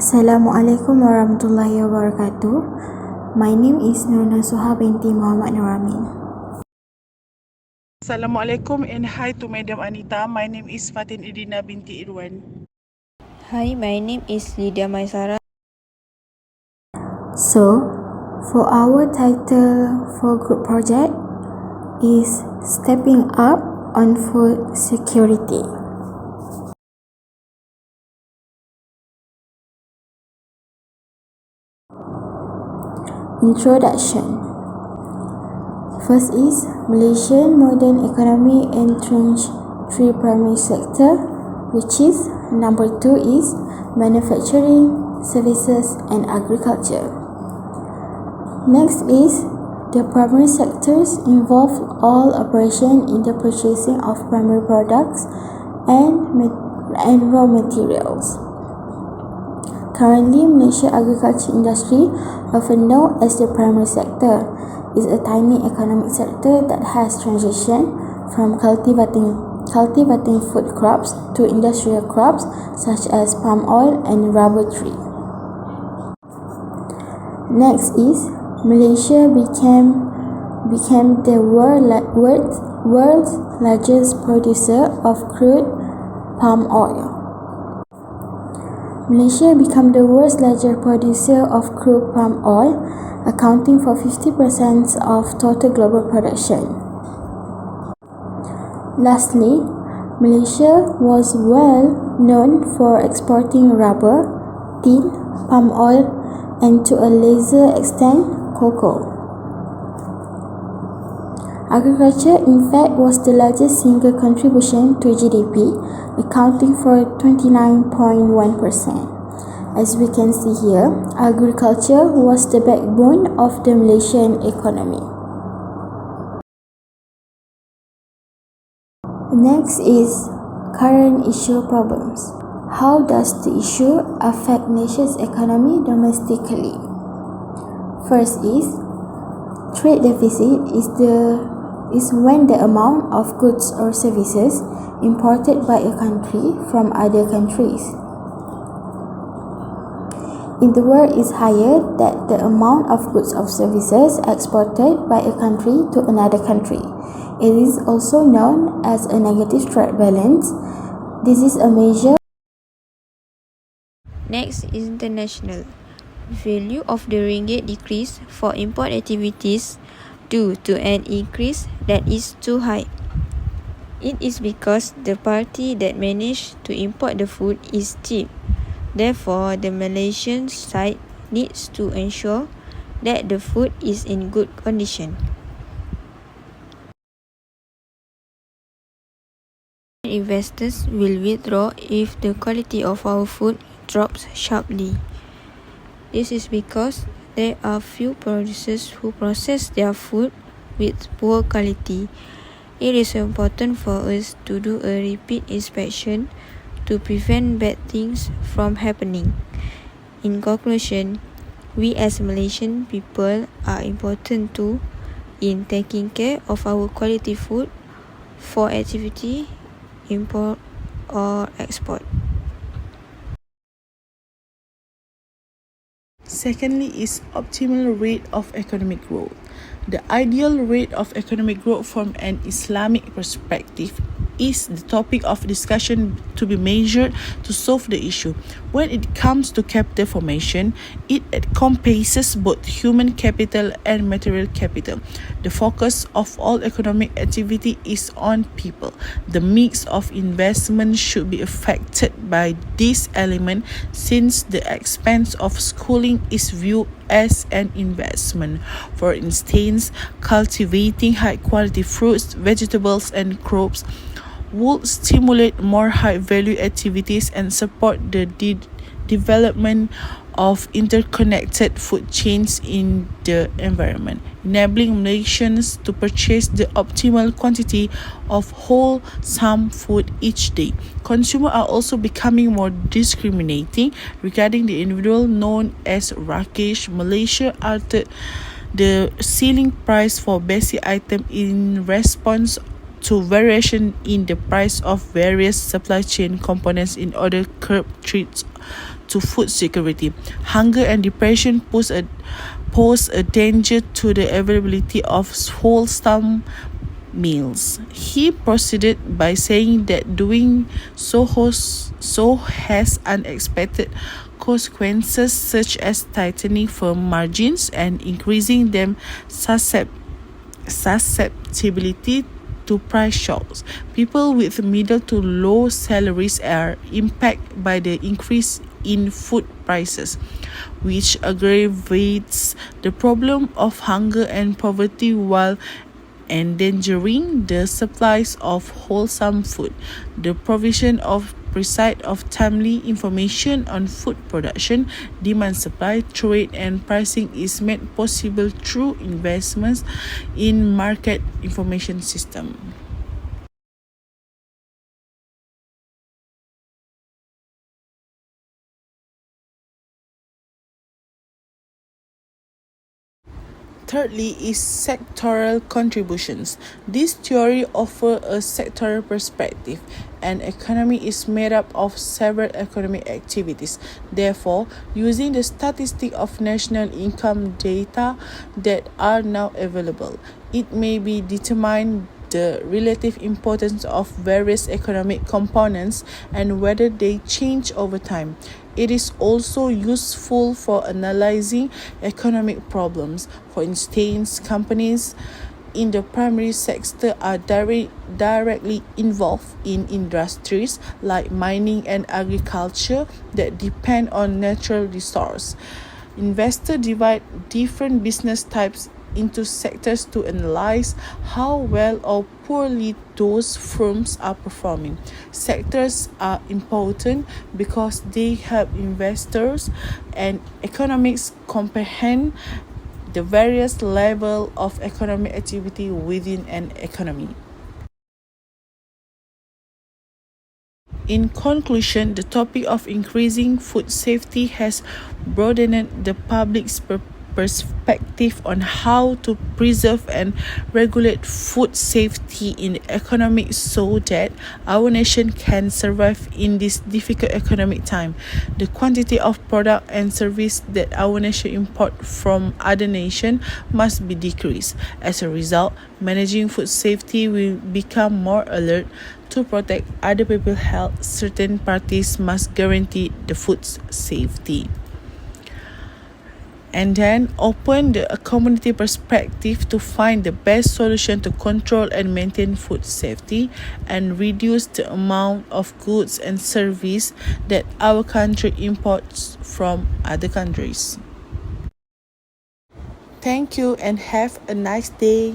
Assalamualaikum warahmatullahi wabarakatuh. My name is Nur Nasuha binti Muhammad Nuramin. Assalamualaikum and hi to Madam Anita. My name is Fatin Idina binti Irwan. Hi, my name is Lydia Maisara. So, for our title for group project is Stepping Up on Food Security. Introduction. First is Malaysian modern economy entrenched three primary sector, which is number 2 is manufacturing, services and agriculture. Next is the primary sectors involve all operation in the purchasing of primary products and raw materials. Currently, Malaysia agriculture industry, often known as the primary sector, is a tiny economic sector that has transitioned from cultivating food crops to industrial crops such as palm oil and rubber tree. Next is Malaysia became the world's largest producer of crude palm oil. Malaysia became the world's largest producer of crude palm oil, accounting for 50% of total global production. Lastly, Malaysia was well known for exporting rubber, tin, palm oil, and to a lesser extent, cocoa. Agriculture, in fact, was the largest single contribution to GDP, accounting for 29.1%. As we can see here, agriculture was the backbone of the Malaysian economy. Next is current issue problems. How does the issue affect nation's economy domestically? First is trade deficit is when the amount of goods or services imported by a country from other countries in the world is higher than the amount of goods or services exported by a country to another country. It is also known as a negative trade balance. This is a measure. Next is international. Value of the ringgit decreased for import activities due to an increase that is too high. It is because the party that managed to import the food is cheap. Therefore, the Malaysian side needs to ensure that the food is in good condition. Investors will withdraw if the quality of our food drops sharply. This is because there are few producers who process their food with poor quality. It is important for us to do a repeat inspection to prevent bad things from happening. In conclusion, we as Malaysian people are important too in taking care of our quality food for activity, import or export. Secondly is optimal rate of economic growth. The ideal rate of economic growth from an Islamic perspective is the topic of discussion to be measured to solve the issue. When it comes to capital formation, it encompasses both human capital and material capital. The focus of all economic activity is on people. The mix of investment should be affected by this element since the expense of schooling is viewed as an investment. For instance, cultivating high quality fruits, vegetables and crops would stimulate more high value activities and support the development of interconnected food chains in the environment, enabling Malaysians to purchase the optimal quantity of wholesome food each day. Consumers are also becoming more discriminating regarding the individual known as rakish. Malaysia altered the ceiling price for basic items in response to variation in the price of various supply chain components in order to curb threats to food security. Hunger and depression pose a danger to the availability of wholesome meals. He proceeded by saying that doing so has unexpected consequences such as tightening firm margins and increasing them susceptibility to price shocks. People with middle to low salaries are impacted by the increase in food prices, which aggravates the problem of hunger and poverty while endangering the supplies of wholesome food. The provision of precise of timely information on food production, demand, supply, trade and pricing is made possible through investments in market information system. Thirdly is sectoral contributions. This theory offers a sectoral perspective. An economy is made up of several economic activities. Therefore, using the statistic of national income data that are now available, it may be determined the relative importance of various economic components and whether they change over time. It is also useful for analyzing economic problems. For instance, companies in the primary sector are directly involved in industries like mining and agriculture that depend on natural resources. Investors divide different business types into sectors to analyze how well or poorly those firms are performing. Sectors are important because they help investors and economics comprehend the various levels of economic activity within an economy. In conclusion, the topic of increasing food safety has broadened the public's perspective on how to preserve and regulate food safety in the economy so that our nation can survive in this difficult economic time. The quantity of product and service that our nation import from other nations must be decreased. As a result, managing food safety will become more alert. To protect other people's health, certain parties must guarantee the food's safety. And then open the community perspective to find the best solution to control and maintain food safety and reduce the amount of goods and service that our country imports from other countries. Thank you and have a nice day.